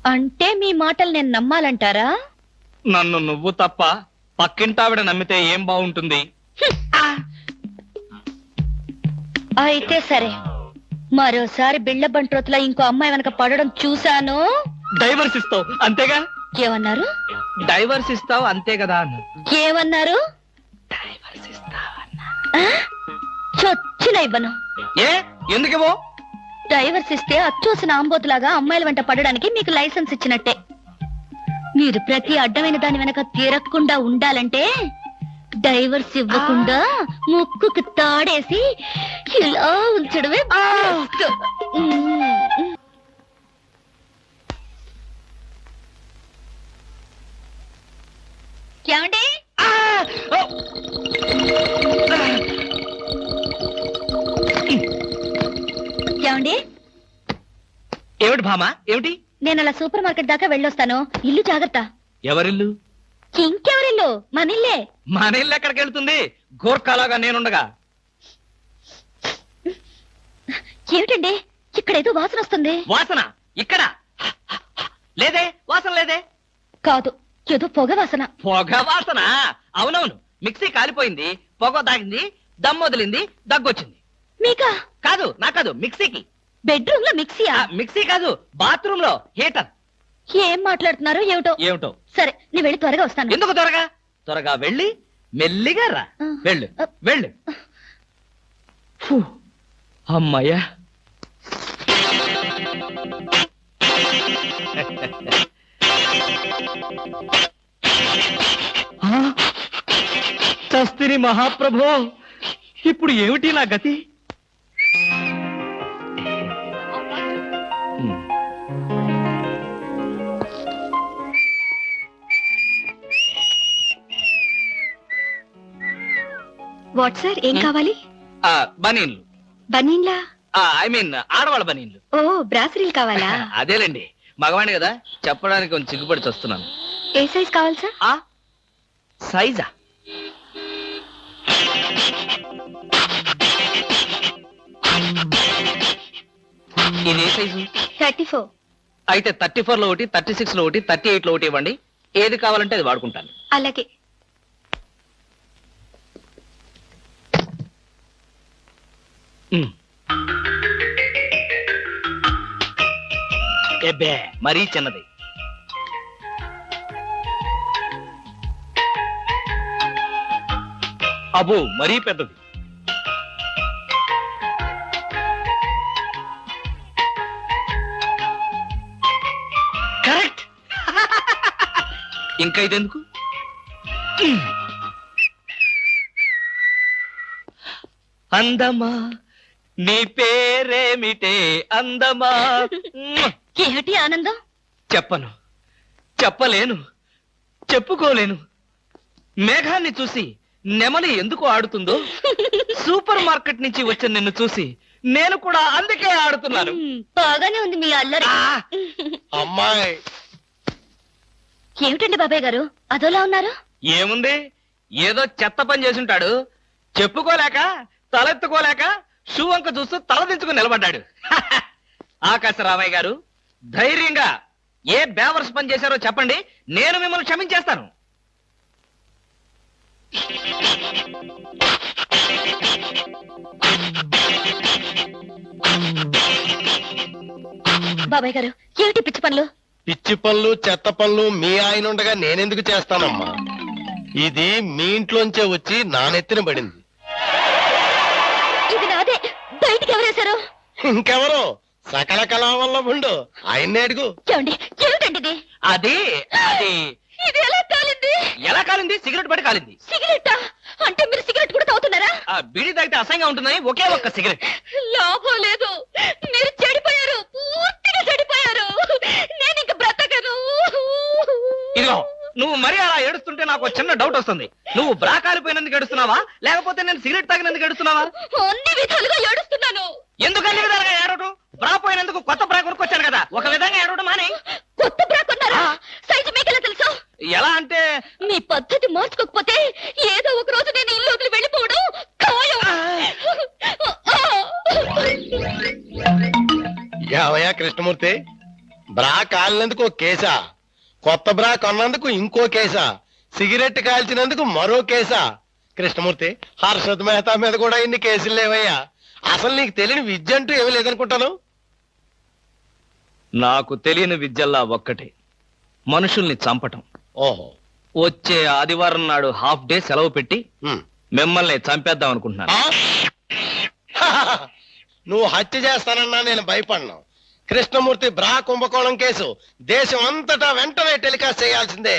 అంటే మీ మాటలు నేను నమ్మాలంటారా? నన్ను నువ్వు తప్ప పక్కింటావిడ నమ్మితే ఏం బాగుంటుంది? అయితే సరే, మరోసారి బిళ్ళ బంట్రోతులా ఇంకో అమ్మాయి వెనక పడడం చూశాను. డైవర్స్ ఇస్తావు అంతేగా? ఏమన్నారు? డైవర్స్ ఇస్తావు అంతే కదా అన్న. ఏమన్నారు? డైవర్స్ ఇస్తావన్నా. చొచ్చిన ఇవ్వను. ఏ ఎందుకేమో? డైవర్స్ ఇస్తే అచ్చూసిన ఆంబోతులాగా అమ్మాయిల వెంట పడడానికి మీకు లైసెన్స్ ఇచ్చినట్టే. మీరు ప్రతి అడ్డమైన దాని వెనక తిరగకుండా ఉండాలంటే డైవర్స్ ఇవ్వకుండా ముక్కుకు తాడేసి ఇలా ఉంచడమే best. ఏమండి? ఏమండి? ఏమిటి భామా ఏమిటి? నేను అలా సూపర్ మార్కెట్ దాకా వెళ్ళొస్తాను. ఇల్లు జాగ్రత్త. ఎవరిల్లు? ఇంకెవరిల్లు? మనిల్లే. మన ఇల్లు ఎక్కడికి వెళ్తుంది? గోర్ఖాలాగా నేనుండగా. ఏమిటండి ఇక్కడ ఏదో వాసన వస్తుంది? వాసన ఇక్కడ లేదే, వాసన లేదే. కాదు, ఏదో పొగ వాసన. పొగ వాసన? అవునవును, మిక్సీ కాలిపోయింది, పొగ తాగింది, దమ్ వదిలింది, దగ్గొచ్చింది. మీకా? కాదు నా కాదు, మిక్సీకి. బెడ్రూమ్ లో మిక్సీయా? మిక్సీ కాదు, బాత్రూమ్ లో హీటర్. ఏం మాట్లాడుతున్నారు ఏమిటో? ఏమిటో? సరే, నేను వెళ్ళి త్వరగా వస్తాను. ఎందుకు త్వరగా? త్వరగా వెళ్ళి మెల్లిగా రా. వెళ్ళు వెళ్ళు. ఫు, అమ్మయ్యా. చస్తిని మహాప్రభో, ఇప్పుడు ఏమిటి నా గతి? వాట్ సార్, ఏం కావాలి? బనీన్లు. బనీన్లా? ఐ మీన్ ఆడవాళ్ళ బనీన్లు. ఓ, బ్రాసరీలు కావాలా? అదేలేండి, మగవాణి కదా, చెప్పడానికి కొంచెం సిగ్గుపడి వస్తున్నాను. ఏ సైజ్ కావాలి సార్? సైజా? ఇది ఏ సైజు? 34. అయితే 34 లో ఒకటి, 36 లో ఒకటి, 38 లో ఒకటి ఇవ్వండి. ఏది కావాలంటే అది వాడుకుంటాను. అలాగే. ఎబ్బే, మరీ చిన్నది. అబ్బో, మరీ పెద్దది. కరెక్ట్. ఇంకా ఇదెందుకు? అందమా నీ పేరేమిటే అందమా? ఏమిటి ఆనందం? చెప్పను, చెప్పలేను, చెప్పుకోలేను. మేఘాన్ని చూసి నెమలి ఎందుకు ఆడుతుందో, సూపర్ మార్కెట్ నుంచి వచ్చిన నిన్ను చూసి నేను కూడా అందుకే ఆడుతున్నాను. బాగానే ఉంది మీ అల్లరి. అమ్మాయి. ఏమిటండి బాబాయ్ గారు అదోలా ఉన్నారు? ఏముంది, ఏదో చెత్త పని చేసుంటాడు, చెప్పుకోలేక తలెత్తుకోలేక షూ వంక చూస్తూ తలదించుకుని నిలబడ్డాడు. ఆకాశరామయ్య గారు, ధైర్యంగా ఏ బేవర్స్ పని చేశారో చెప్పండి, నేను మిమ్మల్ని క్షమించేస్తాను. బాబాయ్ గారు, ఏమిటి పిచ్చి పనులు? పిచ్చి పనులు చెత్త పనులు మీ ఆయన ఉండగా నేనెందుకు చేస్తానమ్మా? ఇది మీ ఇంట్లోంచే వచ్చి నా నెత్తిన పడింది. ఇది నాదే, బయటికి ఎవరేశారు? ఇంకెవరో సకల కళావల్లభుండు, ఆయన్నే అడుగు. ఏమండి, ఏమిటండి ఇది? అది అది ఇది ఎలా కాలింది? ఎలా కాలింది? సిగరెట్ పడి కాలింది. సిగరెట్టా? అంటే మీరు సిగరెట్ కూడా తాగుతున్నారా? బీడీ తాగితే అసహ్యంగా ఉంటుందని ఒకే ఒక్క సిగరెట్. లాభం లేదు, మీరు చెడిపోయారు, పూర్తిగా చెడిపోయారు. నేను ఇంక బ్రతకను. ఇదిగో, నువ్వు మరీ అలా ఏడుస్తుంటే నాకు చిన్న డౌట్ వస్తుంది. నువ్వు బ్రా కాలిపోయినందుకు ఏడుస్తున్నావా, లేకపోతే నేను సిగరెట్ తాగినందుకు ఏడుస్తున్నావా? అన్ని విధాలుగా ఏడుస్తున్నాను. ఎందుకు అన్ని విధాలుగా ఏడవడం? బ్రా పోయినందుకు కొత్త బ్రా కొనుక్కొచ్చాను కదా, ఒక విధంగా ఏడవడం మాని. కొత్త బ్రా కొన్నారా? సైజు మీకెలా తెలుసు? ఎలా అంటే, మీ పద్ధతి మార్చుకోకపోతే ఏదో ఒక రోజు నేను ఇల్లు వదిలి వెళ్ళిపోవడం ఖాయం. యావయ్యా కృష్ణమూర్తి, బ్రా కాలినందుకు ఒక కేసా, కొత్త బ్రా కొన్నందుకు ఇంకో కేసా, సిగరెట్ కాల్చినందుకు మరో కేసా. కృష్ణమూర్తి, హర్షద్ మెహతా మీద కూడా ఇన్ని కేసులు లేవయ్యా. అసలు నీకు తెలియని విద్య అంటూ ఏమీ లేదనుకుంటాను. నాకు తెలియని విద్యల్లా ఒక్కటే, మనుషుల్ని చంపటం. ఓహో. వచ్చే ఆదివారం నాడు హాఫ్ డే సెలవు పెట్టి ఉమ్. మిమ్మల్ని చంపేద్దాం అనుకుంటున్నాను. నువ్వు హత్య చేస్తానన్నా నేను భయపడను. కృష్ణమూర్తి బ్రా కుంభకోణం కేసు దేశం అంతటా వెంటనే టెలికాస్ట్ చేయాల్సిందే.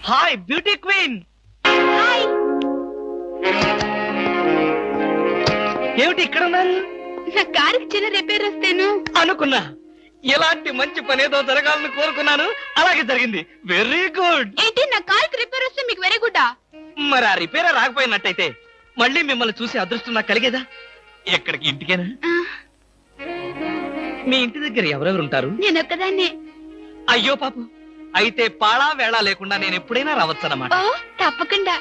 Hi beauty queen. ఏమిటి ఇక్కడ ఉన్నారు? నా కారుకి చిన్న రిపేర్ వస్తేను అనుకున్నా ఇలాంటి మంచి పని ఏదో జరగాలని కోరుకున్నాను, అలాగే జరిగింది. Very good. ఏంటి నా కారుకి రిపేర్ వస్తే మీకు వెరీ గుడ్? మరి ఆ రిపేర్ రాకపోయినట్టయితే మళ్ళీ మిమ్మల్ని చూసి అదృష్టం నాకు కలిగేదా? ఎక్కడికి? ఇంటికేనా? మీ ఇంటి దగ్గర ఎవరెవరు ఉంటారు? నేను ఒక్కదాన్నే. అయ్యో పాపం, అయితే పాళా వేళ లేకుండా నేను ఎప్పుడైనా రావచ్చన్నమాట. ఓ తప్పకుండా.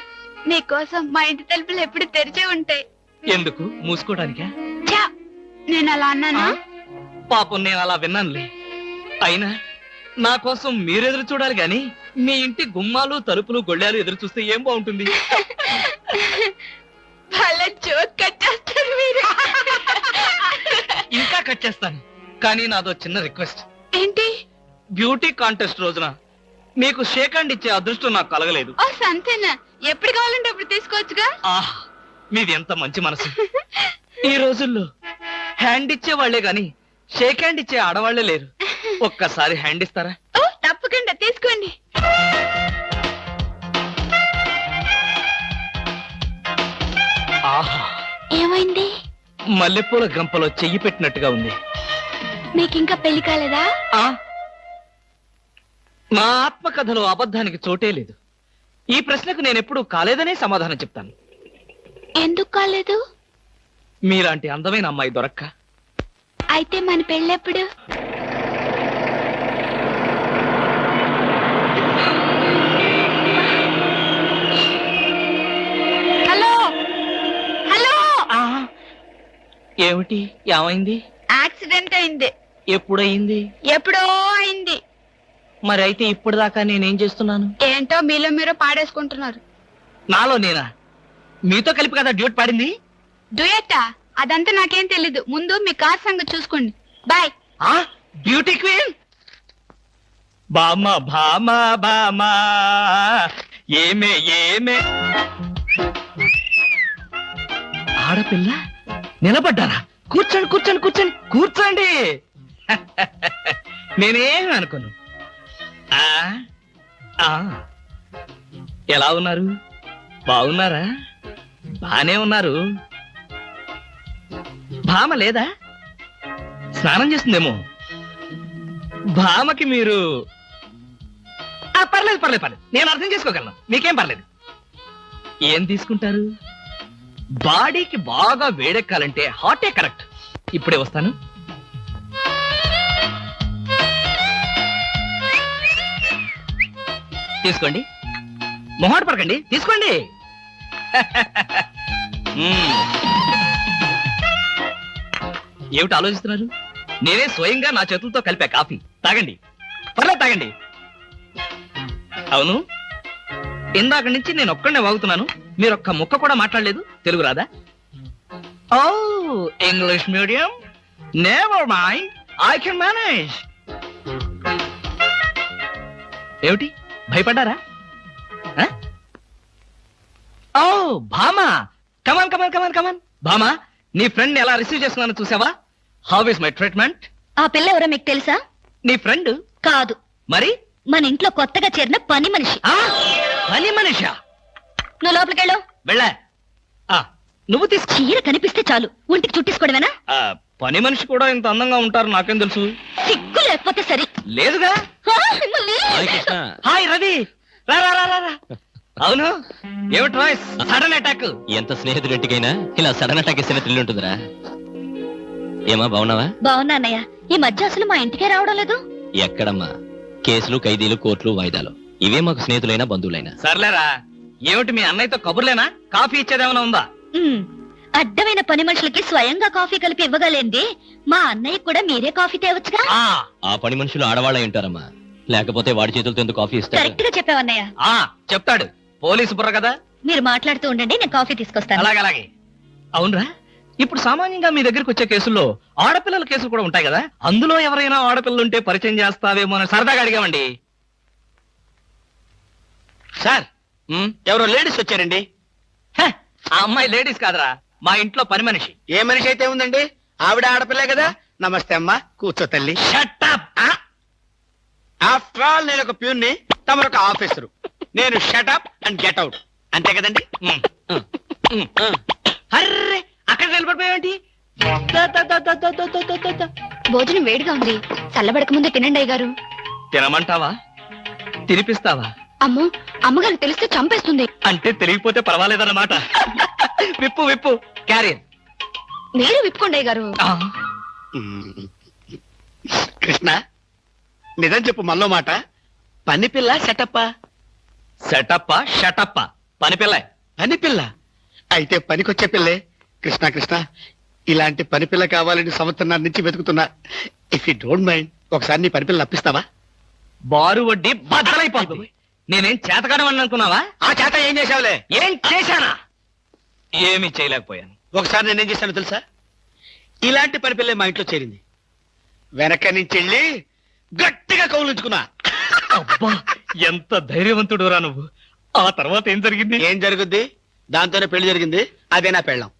నీకోసం మా ఇంటి తలుపులు ఎప్పుడు తెరిచే ఉంటాయి. ఎందుకు? మూసుకోవడానికా? ఛా, నేను అలా అన్నానా? పాపం నేను అలా విన్నానులే. అయినా నా కోసం మీరెదురు చూడాలి గాని మీ ఇంటి గుమ్మాలు తలుపులు గొళ్ళాలు ఎదురు చూస్తే ఏం బాగుంటుంది? భలే జోక్ కట్టేస్తారు మీరు. ఇంకా కట్ చేస్తాను, కానీ నాదో చిన్న రిక్వెస్ట్. ఏంటి? బ్యూటీ కాంటెస్ట్ రోజున మీకు షేక్ హ్యాండ్ ఇచ్చే అదృష్టం నాకు కలగలేదు. ఓ సంతేనా? ఎప్పుడు కావాలంటే అప్పుడు తీసుకోవచ్చుగా. ఆహ్, మీది ఎంత మంచి మనసు. ఈ రోజుల్లో హ్యాండ్ ఇచ్చే వాళ్లే గాని షేక్ హ్యాండ్ ఇచ్చే ఆడవాళ్లే లేరు. ఒక్కసారి హ్యాండ్ ఇస్తారా? ఓ తప్పకుండా తీసుకోండి. ఆహా, ఏమైంది? మల్లెపూల గంపలో చెయ్యి పెట్టినట్టుగా ఉంది. మీకింకా పెళ్లి కాలేదా? ఆ, నా ఆత్మకథలో అబద్ధానికి చోటే లేదు. ఈ ప్రశ్నకు నేనెప్పుడు కాలేదనే సమాధానం చెప్తాను. ఎందుకు కాలేదు? మీలాంటి అందమైన అమ్మాయి దొరక్క. అయితే మన పెళ్ళెప్పుడు? Hello hello. ఏమిటి? ఏమైంది? యాక్సిడెంట్ అయింది. ఎప్పుడయింది? ఎప్పుడో అయింది. మరి అయితే ఇప్పుడు దాకా నేనేం చేస్తున్నాను? ఏంటో మీలో మీరు పాడేసుకుంటున్నారు. నాలో నేనా? మీతో కలిపి కదా డ్యూట్ పాడింది. డ్యూయట్టా? అదంతా నాకేం తెలీదు. ముందు మీ కార్ సంగతి చూసుకోండి. బాయ్. ఆ బ్యూటీ క్వీన్. బామా బామా బామా ఏమే ఏమే. ఆడపిల్ల నిలబడ్డారా? కూర్చోండి కూర్చోండి కూర్చోండి కూర్చోండి. నేనేం అనుకోను. ఆ ఆ ఎలా ఉన్నారు? బాగున్నారా? బానే ఉన్నారు. భామ లేదా? స్నానం చేస్తుందేమో. భామకి మీరు పర్లేదు పర్లేదు పర్లేదు, నేను అర్థం చేసుకోగలను. మీకేం పర్లేదు. ఏం తీసుకుంటారు? బాడీకి బాగా వేడెక్కాలంటే హాటే కరెక్ట్. ఇప్పుడే వస్తాను. తీసుకోండి, మొహాట పడకండి, తీసుకోండి. ఏమిటి ఆలోచిస్తున్నారు? నేనే స్వయంగా నా చేతులతో కలిపా కాఫీ. తాగండి, పర్లేదు తాగండి. అవును, ఇందాక నుంచి నేను ఒక్కడనే వాగుతున్నాను. మీరు ఒక్క ముక్క కూడా మాట్లాడలేదు. తెలుగు రాదా? ఓ English medium. Never mind, I can manage. ఏమిటి భయపడ్డారా? ఓ భామా, కమాన్ కమాన్ కమాన్ కమాన్. భామా, నీ ఫ్రెండ్ ఎలా రిసీవ్ చేస్తున్నానో చూసావా? How is my treatment? ఆ పిల్ల ఎవరో మీకు తెలుసా? నీ ఫ్రెండ్ కాదు, మరి మన ఇంట్లో కొత్తగా చేరిన పని మనిషి. పని మనిషా? నువ్వు లోపలికెళ్ళు. వెళ్ళా. నువ్వు తీసుకో. చీర కనిపిస్తే చాలు ఒంటికి చుట్టేసుకోవడమేనా? పని మనిషి కూడా ఇంత అందంగా ఉంటారు నాకేం తెలుసు. సిగ్గు లేకపోతే సరే. లేదుగా. మిమ్మల్ని. హాయ్ రవి, రా రా రా రా. అవును, ఏమిటి రాయ్స్ సడన్ అటాక్? ఎంత స్నేహితుడింటికైనా ఇలా సడన్ అటాక్ ఇస్తే థ్రిల్ ఉంటుందిరా. ఏమా బాగున్నావా? బాగున్నా అన్నయ్య. ఈ మధ్య అసలు మా ఇంటికే రావడం లేదు. ఎక్కడమ్మా, కేసులు ఖైదీలు కోర్టులు వాయిదాలు ఇవే మాకు స్నేహితులైనా బంధువులైనా. సర్లేరా, ఏమిటి మీ అన్నయ్యతో కబుర్లేనా? కాఫీ ఇచ్చేదేమైనా ఉందా? అడ్డమైన పని మనుషులకి స్వయంగా కాఫీ కలిపి ఇవ్వగలేంది మా అన్నయ్య కూడా మీరే కాఫీ తేవచ్చుగా. ఆ పని మనుషులు ఆడవాళ్ళై ఉంటారమ్మా, లేకపోతే వాడి చేతులతో ఎందుకు కాఫీ ఇస్తారు? కరెక్ట్ గా చెప్పావన్నయ్య. చెప్తాడు, పోలీసు బుర్ర కదా. మీరు మాట్లాడుతూ ఉండండి, నేను కాఫీ తీసుకొస్తాను. అలాగే. అవునరా, ఇప్పుడు సామాన్యంగా మీ దగ్గరికి వచ్చే కేసుల్లో ఆడపిల్లల కేసులు కూడా ఉంటాయి కదా, అందులో ఎవరైనా ఆడపిల్లలు ఉంటే పరిచయం చేస్తావేమో అని సరదాగా అడిగామండి. సార్ ఎవరో లేడీస్ వచ్చారండి. హ, ఆ అమ్మాయి లేడీస్ కాదురా, మా ఇంట్లో పని మనిషి. ఏ మనిషి అయితే ఉందండి, ఆవిడ ఆడపిల్లే కదా. నమస్తే అమ్మా, కూర్చో తల్లి. Shut up! ఆఫ్టర్ ఆల్ నేను ఒక ప్యూన్ని, తమరొక ఆఫీసరు. నేను షటప్ అండ్ గెట్ అవుట్, అంతే కదండి. అర్రే, అక్కడ నిలబడిపోయావేంటి? భోజనం వేడిగా ఉంది, చల్లబడక ముందే తినండి అయ్యగారు. తినమంటావా, తినిపిస్తావా? అమ్మో, అమ్మగారు తెలిస్తే చంపేస్తుంది. అంటే తెలియకపోతే పర్వాలేదన్నమాట. విప్పు విప్పు, క్యారియర్. మీరు విప్పుకోండి అయ్యగారు. కృష్ణ, నిజం చెప్పు, మనలో మాట. పని పిల్ల సెటప్పా? సెటప్ప షటప్ప, పని పిల్ల. పని పిల్ల అయితే పనికొచ్చే పిల్లే. కృష్ణ కృష్ణ, ఇలాంటి పని పిల్ల కావాలని సంవత్సరం నుంచి వెతుకుతున్నా. ఇఫ్ యూ డోంట్ మైండ్, ఒకసారి నీ పని పిల్ల అప్పిస్తావా? బారు వడ్డీ బద్దలైపోతుంది. నేనేం చేతకాడమని అనుకున్నావా? ఆ చేత ఏం చేసావులే? ఏం చేశానా? ఏమీ చేయలేకపోయాను. ఒకసారి నేనేం చేశాను తెలుసా? ఇలాంటి పని పిల్లే మా ఇంట్లో చేరింది. వెనక నుంచి వెళ్ళి గట్టిగా కౌలించుకున్నా. అబ్బా, ఎంత ధైర్యవంతుడు రా నువ్వు. ఆ తర్వాత ఏం జరిగింది? ఏం జరుగుద్ది? దాంతోనే పెళ్లి జరిగింది. అదే నా పెళ్ళం.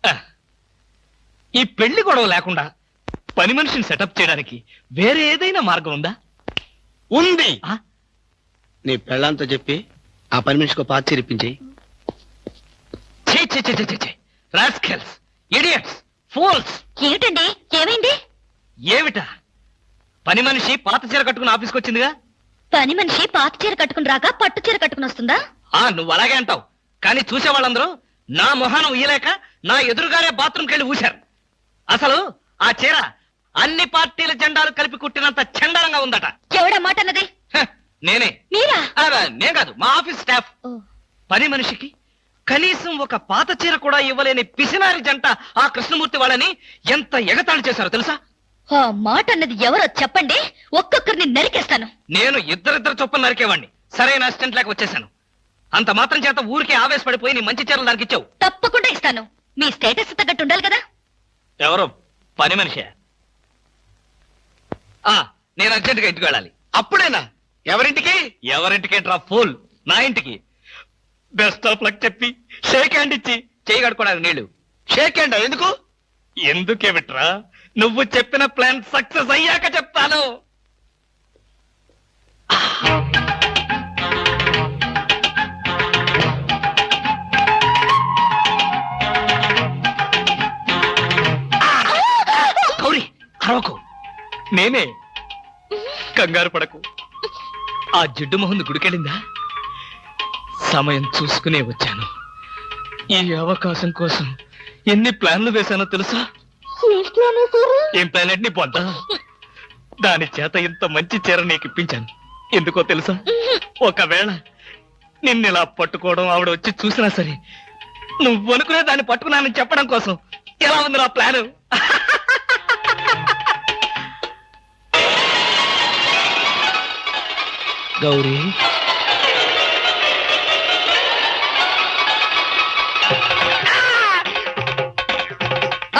ఈ పెళ్లి గొడవ లేకుండా పని మనిషిని సెటప్ చేయడానికి వేరే ఏదైనా మార్గం ఉందా? ఉంది. ఆ? నీ పెళ్ళంతో చెప్పి ఆ పని మనిషికి పాత చిరిపించి. Rascals, idiots, fools. ఏమిటండి, ఏమైంది? ఏమిటా? పని మనిషి పాత చీర కట్టుకుని ఆఫీస్కి వచ్చిందిగా. పని మనిషి పాత చీర కట్టుకుని రాక పట్టు చీర కట్టుకుని వస్తుందా? నువ్వు అలాగే అంటావు, కానీ చూసే వాళ్ళందరూ నా మొహానం ఉయ్యలేక నా ఎదురుగానే బాత్రూమ్కి వెళ్ళి ఊశారు. అసలు ఆ చీర అన్ని పార్టీల జెండాలు కలిపి కుట్టినంత చండాలంగా ఉందట. ఎవడా మాట అన్నది? నేనే. మీరా? నేను కాదు, మా ఆఫీస్ స్టాఫ్. పని మనిషికి కనీసం ఒక పాత చీర కూడా ఇవ్వలేని పిసినారి జంట ఆ కృష్ణమూర్తి వాళ్ళని ఎంత ఎగతాళి చేశారో తెలుసా? ఆ మాట అన్నది ఎవరో చెప్పండి, ఒక్కొక్కరిని నరికేస్తాను. నేను ఇద్దరిద్దరు చొప్పున నరికేవాడిని. సరైన అసిస్టెంట్ లేక వచ్చేసాను. అంత మాత్రం చేత ఊరికే ఆవేశపడిపోయి నీ మంచి చీరలు దానికి ఇచ్చావు. తప్పకుండా ఇస్తాను. మీ స్టేటస్ తగ్గట్టు ఉండాలి కదా. ఎవరో పని మనిషి. నేను అర్జెంట్ గా ఇంటికి వెళ్ళాలి. అప్పుడేనా? ఎవరింటికి? ఎవరింటికేంట్రా ఫూల్, నా ఇంటికి. బెస్ట్ ఆఫ్ లక్ చెప్పి షేక్ హ్యాండ్ ఇచ్చి చేయి కడుకోవడానికి నీళ్లు. షేక్ హ్యాండ్ ఎందుకు? ఎందుకే బిట్రా, నువ్వు చెప్పిన ప్లాన్ సక్సెస్ అయ్యాక చెప్తాను. గౌరీ, అరవకు. నేనే. కంగారు పడకు. ఆ జిడ్డు మొహంది గుడికెళ్ళిందా? సమయం చూసుకునే వచ్చాను. ఈ అవకాశం కోసం ఎన్ని ప్లాన్లు వేశానో తెలుసా? ఏం ప్లాన్ అంటే నీ పొద్ద. దాని చేత ఇంత మంచి చీర నీకు ఇప్పించాను. ఎందుకో తెలుసా? ఒకవేళ నిన్నిలా పట్టుకోవడం ఆవిడ వచ్చి చూసినా సరే, నువ్వు అనుకునే దాన్ని పట్టుకున్నానని చెప్పడం కోసం. ఎలా ఉంది నా ప్లాను? గౌరీ,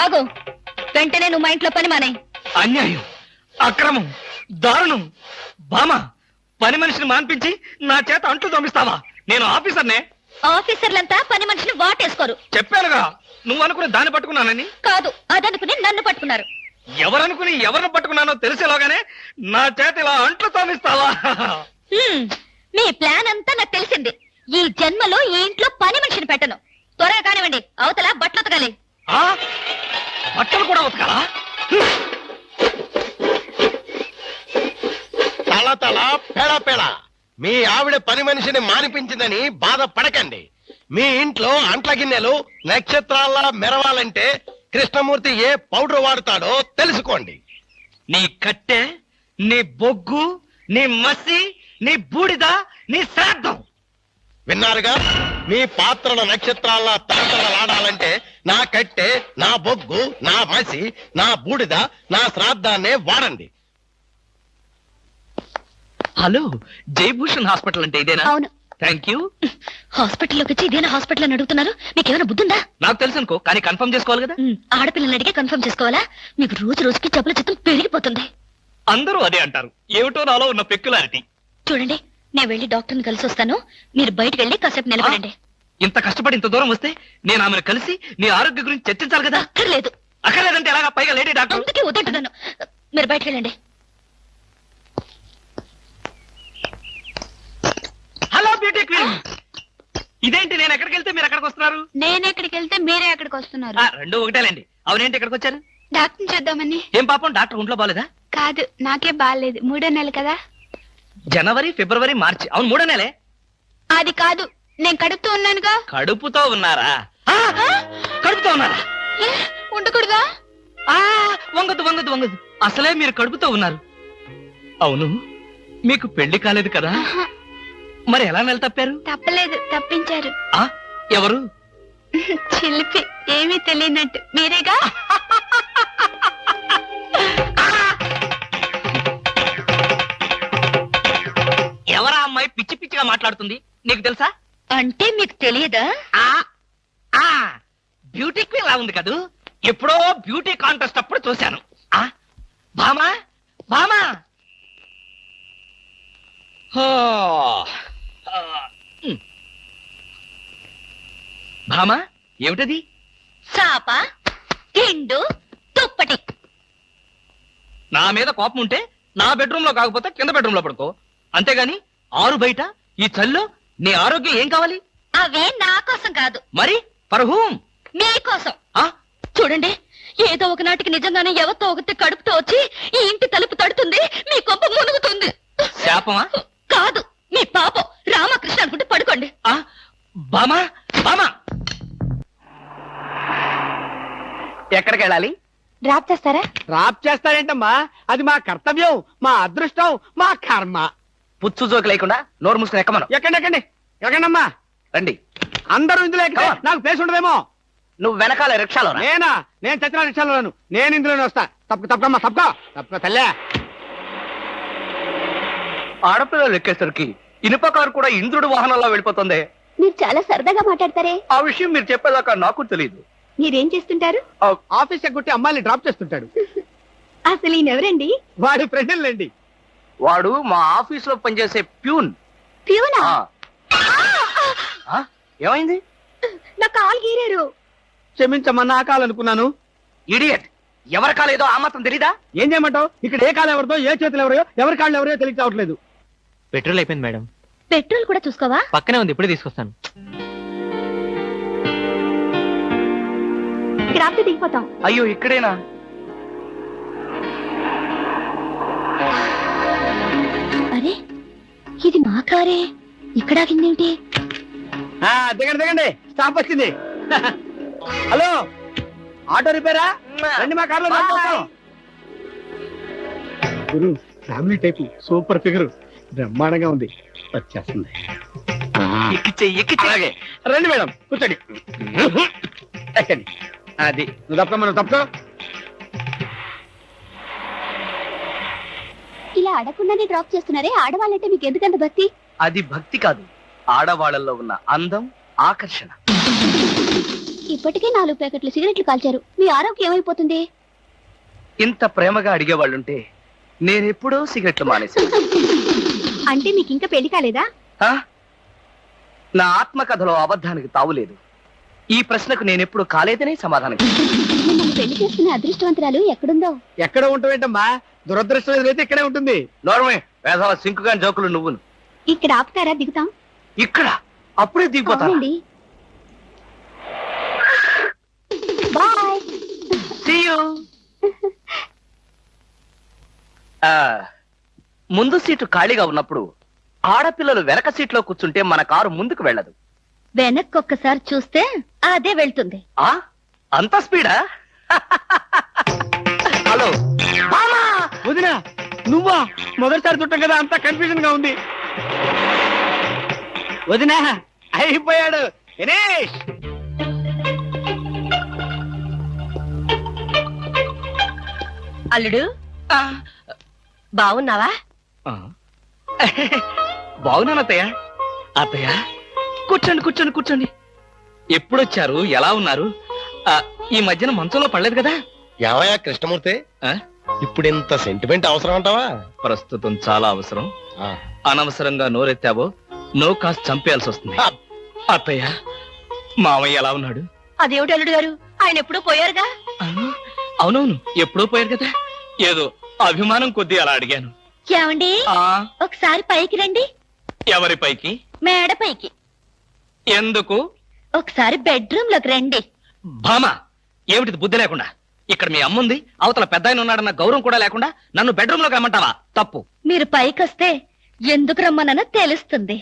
ఆగు. వెంటనే నువ్వు మా ఇంట్లో పని మానే. అన్యాయం, అక్రమం, దారుణం. బామా, పని మనిషిని మాన్పించి నా చేత అంట్లు తోమిస్తావా? నేను ఆఫీసర్నే. ఆఫీసర్లంతా పని మనిషిని వాటేసుకోరు. చెప్పానుగా, నువ్వు అనుకుని దాన్ని పట్టుకున్నానని. కాదు, అదనుకుని నన్ను పట్టుకున్నారు. ఎవరనుకుని ఎవరిని పట్టుకున్నానో తెలిసేలోగానే నా చేత ఇలా అంట్లు తోమిస్తావా? మీ ప్లాన్ అంతా నాకు తెలిసింది. ఈ జన్మలో ఈ ఇంట్లో పని మనిషిని పెట్టను. త్వరగా కానివ్వండి, అవతల బట్టలు ఉతకాలి. బట్టలు కూడా ఉతకాలా? తల తల పెడ పెడ. మీ ఆవిడ పని మనిషిని మానిపించిందని బాధపడకండి. మీ ఇంట్లో అంట్ల గిన్నెలు నక్షత్రాల్లా మెరవాలంటే కృష్ణమూర్తి ఏ పౌడర్ వాడతాడో తెలుసుకోండి. నీ కట్టె, నీ బొగ్గు, నీ మసి, నీ బూడిద, నీ శ్రాద్ధం. విన్నారుగా? మీ పాత్రల నక్షత్రాల్లా తలతలలాడాలంటే నా కట్టె, నా బొగ్గు, నా మసి, నా బూడిద, నా శ్రాద్ధాన్నే వాడండి. హలో, జయభూషణ్ హాస్పిటల్ అంటే ఇదేనా? అవును. Thank you. హాస్పిటల్లోకి వచ్చి ఇదేనా హాస్పిటల్ అని అడుగుతున్నారు? మీకేమైనా బుద్ధుందా? నాకు తెలుసు అనుకో, కానీ కన్ఫర్మ్ చేసుకోవాలి కదా. ఆడపిల్లల్ని అడిగే కన్ఫర్మ్ చేసుకోవాలా? మీకు రోజు రోజుకి జబ్బుల చిత్తం పెరిగిపోతుంది. అందరూ అదే అంటారు. ఏమిటో నాలో ఉన్న పెక్యులారిటీ. చూడండి, నేను వెళ్ళి డాక్టర్ని కలిసి వస్తాను. మీరు బయటకు వెళ్ళి కాసేపు నిలబడండి. ఇంత కష్టపడి ఇంత దూరం వస్తే నేను ఆమెను కలిసి నీ ఆరోగ్య గురించి చర్చించాలి కదా. అక్కర్లేదు. అక్కర్లేదంటే ఎలాగా? పైగా లేడీ డాక్టర్. అందుకే వద్దంటున్నాను. మీరు బయటకు వెళ్ళండి. హలో బ్యూటీ క్వీన్, ఇదేంటి నేను ఎక్కడికి వెళ్తే మీరు ఎక్కడికి వస్తున్నారు? నేను ఎక్కడికి వెళ్తే మీరే ఎక్కడికి వస్తున్నారు? రెండు ఒకటేలేండి. అవునేంటి ఎక్కడికి వచ్చారు? డాక్టర్ చూద్దామని. ఏం పాపం, డాక్టర్ ఒంట్లో బాలేదా? కాదు, నాకే బాగాలేదు. 3వ నెల కదా. జనవరి, ఫిబ్రవరి, మార్చి. అవును, 3వ నెలే. అది కాదు, నేను కడుపుతూ ఉన్నానుగా. కడుపుతో ఉన్నారా? కడుపుతో ఉన్నారా? ఏ, ఉండకూడదా? వంగదు వంగదు వంగదు. అసలే మీరు కడుపుతో ఉన్నారు. అవును, మీకు పెళ్లి కాలేదు కదా? ఆహా, మరి ఎలా నెల తప్పారు? తప్పలేదు, తప్పించారు. ఎవరు? చిలిపి, ఏమీ తెలియనట్టు. మీరేగా? ఎవరా అమ్మాయి పిచ్చి పిచ్చిగా మాట్లాడుతుంది? నీకు తెలుసా? అంటే మీకు తెలియదా? బ్యూటీ క్వీన్ లా ఉంది కదూ. ఎప్పుడో బ్యూటీ కాంటెస్ట్ అప్పుడు చూశాను. భామా, భామా. భామా, ఏమిటది? చాప, తిండు, దుప్పటి. నా మీద కోపం ఉంటే నా బెడ్రూమ్ లో కాకపోతే కింద బెడ్రూమ్ లో పడుకో. అంతేగాని ఆరు బయట ఈ చల్లో నీ ఆరోగ్యం ఏం కావాలి? అవే నా కోసం కాదు, మరి ఫర్ హూమ్? మీకోసం. చూడండి, ఏదో ఒకనాటికి నిజంగానే ఎవరితో ఒకటి కడుపుతో వచ్చి ఈ ఇంటి తలుపు తడుతుంది, మీ కొంప మునుగుతుంది. శాపమా? కాదు, మీ పాపం. రామకృష్ణ అనుకుంటే పడుకోండి. బామా, బామా, ఎక్కడికి వెళ్ళాలి? డ్రాప్ చేస్తారా? డ్రాప్ చేస్తారేంటమ్మా? అది మా కర్తవ్యం, మా అదృష్టం, మా కర్మ. పుచ్చు జోకి లేకుండా నోరు మూసుకుని ఎక్కమను. ఎక్కండి ఎక్కండి ఎక్కండమ్మా. రండి. అందరూ ఇందులో ఎక్కితే Come on. నాకు ప్లేస్ ఉండదేమో. నువ్వు వెనకాల రిక్షాలో రా. నేనా? నేను చచ్చిన రిక్షాలోను. నేను ఇందులోనే వస్తా. తప్పకమ్మా, తప్పక తల్లే. ఆడపిల్లలు ఎక్కేసరికి ఇనుప కారు కూడా ఇంద్రుడి వాహనంలో వెళ్ళిపోతుంది. మీరు చాలా సరదాగా మాట్లాడతారే. ఆ విషయం మీరు చెప్పేదాకా నాకు తెలియదు. మీరేం చేస్తుంటారు? ఆఫీస్ ఎగ్గొట్టి అమ్మాయిని డ్రాప్ చేస్తుంటాడు. అసలు ఈయనెవరండి? వాడి ఫ్రెండ్లండి. వాడు మా ఆఫీస్ లో పనిచేసే ప్యూన్. ప్యూనా? ఏమైంది? నా కాలు గీరారు. క్షమించమ్మా, నా కాలనుకున్నాను. ఇడియట్, ఎవరి కాలేదో ఆ మాత్రం తెలీదా? ఏం చేయమంటావు? ఇక్కడ ఏ కాలు ఎవరితో, ఏ చేతులు ఎవరో, ఎవరి కాళ్ళు ఎవరో తెలియక రావట్లేదు. పెట్రోల్ అయిపోయింది మేడం. పెట్రోల్ కూడా చూసుకోవా? పక్కనే ఉంది, ఇప్పుడే తీసుకొస్తాను. ఇక్కడ ఆపితే దిగిపోతాం. అయ్యో, ఇక్కడేనా? అరే, ఇది మా కారే. ఇక్కడ ఆగిందేంటి? దిగండి దిగండి, స్టాప్ వచ్చింది. హలో, ఆటో రిపేరా? రండి మా కార్లో. గురు, ఫ్యామిలీ టైప్, సూపర్ ఫిగర్, బ్రహ్మాండంగా ఉంది. వచ్చేస్తుంది. అలాగే రండి మేడం, కూర్చోండి. ఎక్కండి. అది నువ్వు తప్ప, మనం తప్ప. ఇలా అడగకుండానే డ్రాప్ చేస్తున్నారే, ఆడవాళ్ళంటే మీకు ఎందుకంత భక్తి? అది భక్తి కాదు, ఆడవాళ్ళల్లో ఉన్న అందం, ఆకర్షణ. ఇప్పటికే 4 ప్యాకెట్లు సిగరెట్లు కాల్చారు. మీ ఆరోగ్యం ఏమైపోతుంది? ఇంత ప్రేమగా అడిగేవాళ్ళుంటే నేనెప్పుడో సిగరెట్లు మానేశాను. అంటే మీకు ఇంకా పెళ్లి కాలేదా? నా ఆత్మకథలో అబద్ధానికి తావులేదు. ఈ ప్రశ్నకు నేనెప్పుడు కాలేదనే సమాధానం ఇస్తాను. మిమ్మల్ని పెళ్లి చేసుకునే అదృష్టవంతురాలు ఎక్కడుందో? ఎక్కడ ఉంటావేంటమ్మా? దురదృష్టం ఎదురైతే ఇక్కడే ఉంటుంది. నోర్మే, వేసవ సింకుగా జోకులు నువ్వును. ఇక్కడ ఆపుతారా? దిగుతాం. ఇక్కడ అప్పుడే దిగిపోతాను. అవునండి. బాయ్. See you. ముందు సీటు ఖాళీగా ఉన్నప్పుడు ఆడపిల్లలు వెనక సీట్లో కూర్చుంటే మన కారు ముందుకు వెళ్ళదు. వెనక్కి ఒక్కసారి చూస్తే అదే వెళ్తుంది. అంత స్పీడా? హలో వదినా, నువ్వా? మొదటిసారి చుట్టం కదా, అంతా కన్ఫ్యూజన్ గా ఉంది. వదినా, అయిపోయాడు దినేష్. అల్లుడు బాగున్నావా? బాగున్నాను అత్తయ్య. అత్తయ్య కూర్చోండి కూర్చోండి కూర్చోండి. ఎప్పుడొచ్చారు? ఎలా ఉన్నారు? ఈ మధ్యన మంచంలో పడలేదు కదా? ఏమయ్యా కృష్ణమూర్తి, ఆ? ఇప్పుడు ఇంత సెంటిమెంట్ అవసరం అంటావా? ప్రస్తుతం చాలా అవసరం. ఆ, అనవసరంగా నోరెత్తావో నో కాస్త చంపేయాల్సి వస్తుంది. ఆ, అత్తయ్య మామయ్య ఎలా ఉన్నాడు? అదేమిటి అల్లుడు గారు, ఆయన ఎప్పుడూ పోయారుగా. ఆ, అవునవును ఎప్పుడో పోయారు కదా. ఏదో అభిమానం కొద్దీ అలా అడిగాను. ఏమండి ఆ ఒకసారి పైకి రండి. ఎవరి పైకి? మేడ పైకి. ఎందుకు? ఒకసారి బెడ్రూమ్ లోకి రండి. భామ, ఏమిటిది బుద్ధి లేకుండా? ఇక్కడ మీ అమ్ముంది, అవతల పెద్ద ఆయన ఉన్నాడన్న గౌరవం కూడా లేకుండా నన్ను బెడ్రూమ్ లోకి రమ్మంటావా? తప్పు. మీరు పైకొస్తే ఎందుకు రమ్మనో తెలుస్తుంది.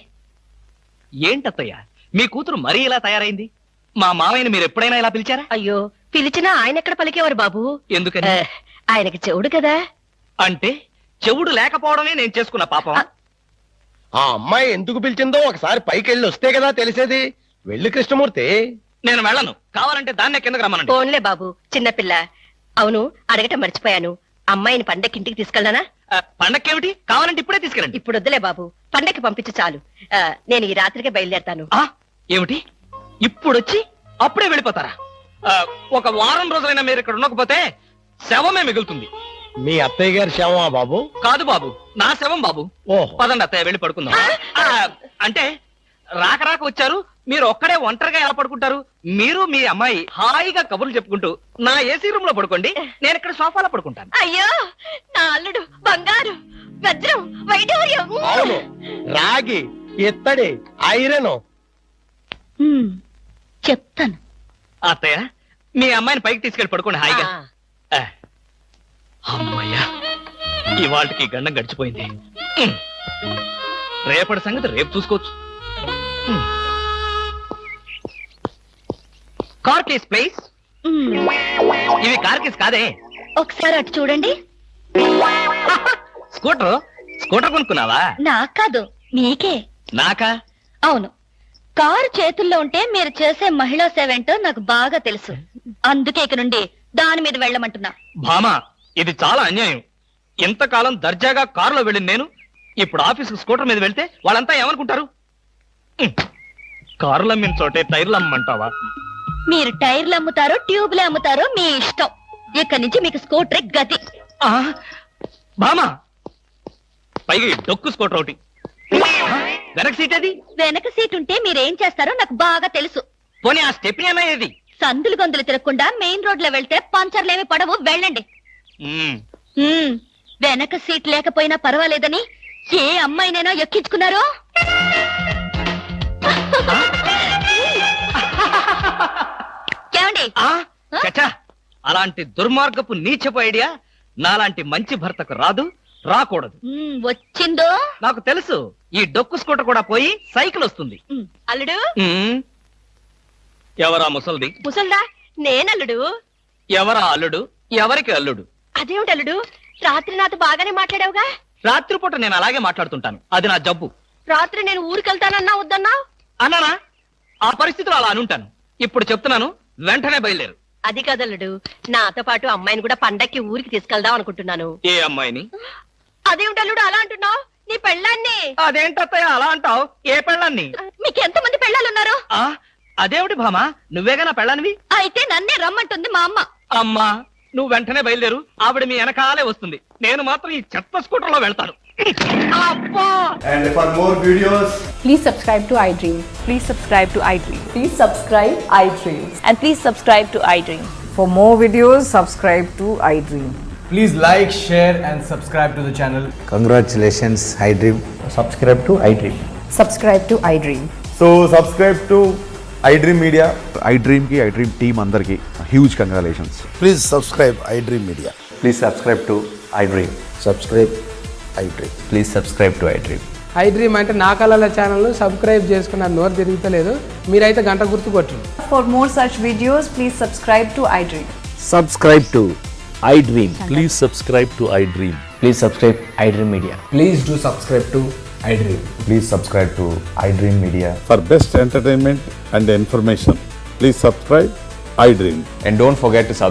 ఏంటత్తయ్య మీ కూతురు మరీ ఇలా తయారైంది? మా మామయ్యని మీరు ఎప్పుడైనా ఇలా పిలిచారా? అయ్యో, పిలిచినా ఆయన ఎక్కడ పలికేవారు బాబు. ఎందుకని? ఆయనకి చెవుడు కదా. అంటే చెవుడు లేకపోవడమే నేను చేసుకున్న పాపం. ఆ అమ్మాయి ఎందుకు పిలిచిందో ఒకసారి పైకి వెళ్ళి వస్తే కదా తెలిసేది. వెళ్ళి కృష్ణమూర్తి. నేను వెళ్ళను. కావాలంటే దాన్నే కిందకు రమ్మనండి. ఫోన్లే బాబు, చిన్నపిల్ల. అవును, అడగటం మర్చిపోయాను. అమ్మాయిని పండక్కి ఇంటికి తీసుకెళ్ళనా? పండక్కేమిటి? కావాలంటే ఇప్పుడే తీసుకెళ్ళండి. ఇప్పుడు వద్దులే బాబు, పండక్కి పంపించు చాలు. నేను ఈ రాత్రికే బయలుదేరతాను. ఆ ఏమిటి? ఇప్పుడొచ్చి అప్పుడే వెళ్ళిపోతారా? ఒక వారం రోజులైనా మీరు ఇక్కడ ఉండకపోతే శవమే మిగులుతుంది. మీ అత్తయ్య గారి శవమా బాబు? కాదు బాబు, నా శవం బాబు. ఓహో, పదండి అత్తయ్య, వెళ్ళి పడుకుందాం. అంటే రాక రాక వచ్చారు, మీరు ఒక్కడే ఒంటరిగా ఎలా పడుకుంటారు? మీరు మీ అమ్మాయి హాయిగా కబుర్లు చెప్పుకుంటూ నా ఏసీ రూమ్ లో పడుకోండి, నేను ఇక్కడ సోఫాలో పడుకుంటాను. అయ్యో, నా అల్లుడు బంగారు, వజ్రం, వైఢూర్యం. అవును, రాగి, ఇత్తడి, ఐరన్. చెప్తాను. అత్తయ్య మీ అమ్మాయిని పైకి తీసుకెళ్ళి పడుకోండి హాయిగా. ఆ. అమ్మయ్యా, ఇవాళకి గండం గడిచిపోయింది. రేపటి సంగతి రేపు చూసుకోవచ్చు. Car case please. ఇవి కార్ కేస్ కాదే. ఒకసారి అటు చూడండి. స్కూటర్ స్కూటర్ కొనుక్కున్నావా? నాకు కాదు, మీకే. నాకా? అవును, కారు చేతుల్లో ఉంటే మీరు చేసే మహిళా సేవ ఏంటో నాకు బాగా తెలుసు. అందుకే ఇక నుండి దాని మీద వెళ్ళమంటున్నా. భామా, ఇది చాలా అన్యాయం. ఇంతకాలం దర్జాగా కారులో వెళ్ళింది నేను, ఇప్పుడు ఆఫీస్ స్కూటర్ మీద వెళ్తే వాళ్ళంతా ఏమనుకుంటారు? కారులు అమ్మిన చోటే టైర్లు అమ్మంటావా? మీరు టైర్లు అమ్ముతారో ట్యూబ్లు అమ్ముతారో మీ ఇష్టం. ఇక్కడి నుంచి మీకు స్కూటర్ గతి. ఆ, భామా, పైగా ఈ డొక్కు స్కూటర్ ఒకటి. వెనక సీట్ అది. వెనక సీట్ ఉంటే మీరేం చేస్తారో నాకు బాగా తెలుసు. పోనీ ఆ స్టెప్ని అన్నా ఏది? సందులు గొంతులు తిరగకుండా మెయిన్ రోడ్ లో వెళ్తే పంచర్లేమి పడవు, వెళ్ళండి. వెనక సీట్ లేకపోయినా పర్వాలేదని ఏ అమ్మాయినైనా ఎక్కించుకున్నారో? ఏమండి? చచ్చా, అలాంటి దుర్మార్గపు నీచపు ఐడియా నాలాంటి మంచి భర్తకు రాదు, రాకూడదు. వచ్చిందో నాకు తెలుసు. ఈ డొక్కు స్కూటర్ కూడా పోయి సైకిల్ వస్తుంది. అల్లుడు, ఎవరా ముసల్ది? ముసల్దా? నేనల్లుడు. ఎవరా అల్లుడు? ఎవరికి అల్లుడు? అదేమిటి అల్లుడు, రాత్రి నాతో బాగానే మాట్లాడావుగా. రాత్రిపూట నేను అలాగే మాట్లాడుతుంటాను, అది నా జబ్బు. రాత్రి నేను ఊరికెళ్తానన్నా వద్దన్నా? అన్నానా? ఆ పరిస్థితిలో అలా అనుంటాను. ఇప్పుడు చెప్తున్నాను, వెంటనే బయలుదేరు. అది కదల్లుడు, నాతో పాటు అమ్మాయిని కూడా పండక్కి ఊరికి తీసుకెళ్దాం అనుకుంటున్నాను. ఏ అమ్మాయిని? అదేమిటి అల్లుడు అలా అంటున్నావు? నీ పెళ్ళాన్ని. అదేంటత్తయ్య అలా అంటావు? ఏ పెళ్ళాన్ని? మీకు ఎంతమంది పెళ్ళాలున్నారు? అదేమిటి భామా, నువ్వేగా నా పెళ్ళానివి? అయితే నన్నే రమ్మంటుంది మా అమ్మ. అమ్మా, నువ్వు వెంటనే బయలుదేరు, ఆవిడ మీ వెనకాలే వస్తుంది. నేను మాత్రం ఈ చెత్త స్కూటర్ లో వెళ్తాను. And for more videos, Please subscribe to iDream. Please subscribe to iDream. Please subscribe iDream. And please subscribe to iDream. For more videos, subscribe to iDream. please like, share and subscribe to the channel. Congratulations, iDream. Subscribe to iDream. Subscribe to iDream. So subscribe to iDream Media. iDream ki iDream team andarki huge congratulations. Please subscribe iDream media. Please subscribe to iDream. Subscribe iDream. Please subscribe to iDream. iDream అంటే నా కళల channel subscribe చేసుకున్న నోరు తిరుగుతలేదు, మీరైతే గంట గుర్తు కొట్టండి. For more such videos, please subscribe to iDream. Subscribe to iDream. Please subscribe to iDream. Please subscribe iDream Media. Please do subscribe to iDream. Please subscribe to iDream Media. For best entertainment and information, please subscribe iDream. And don't forget to subscribe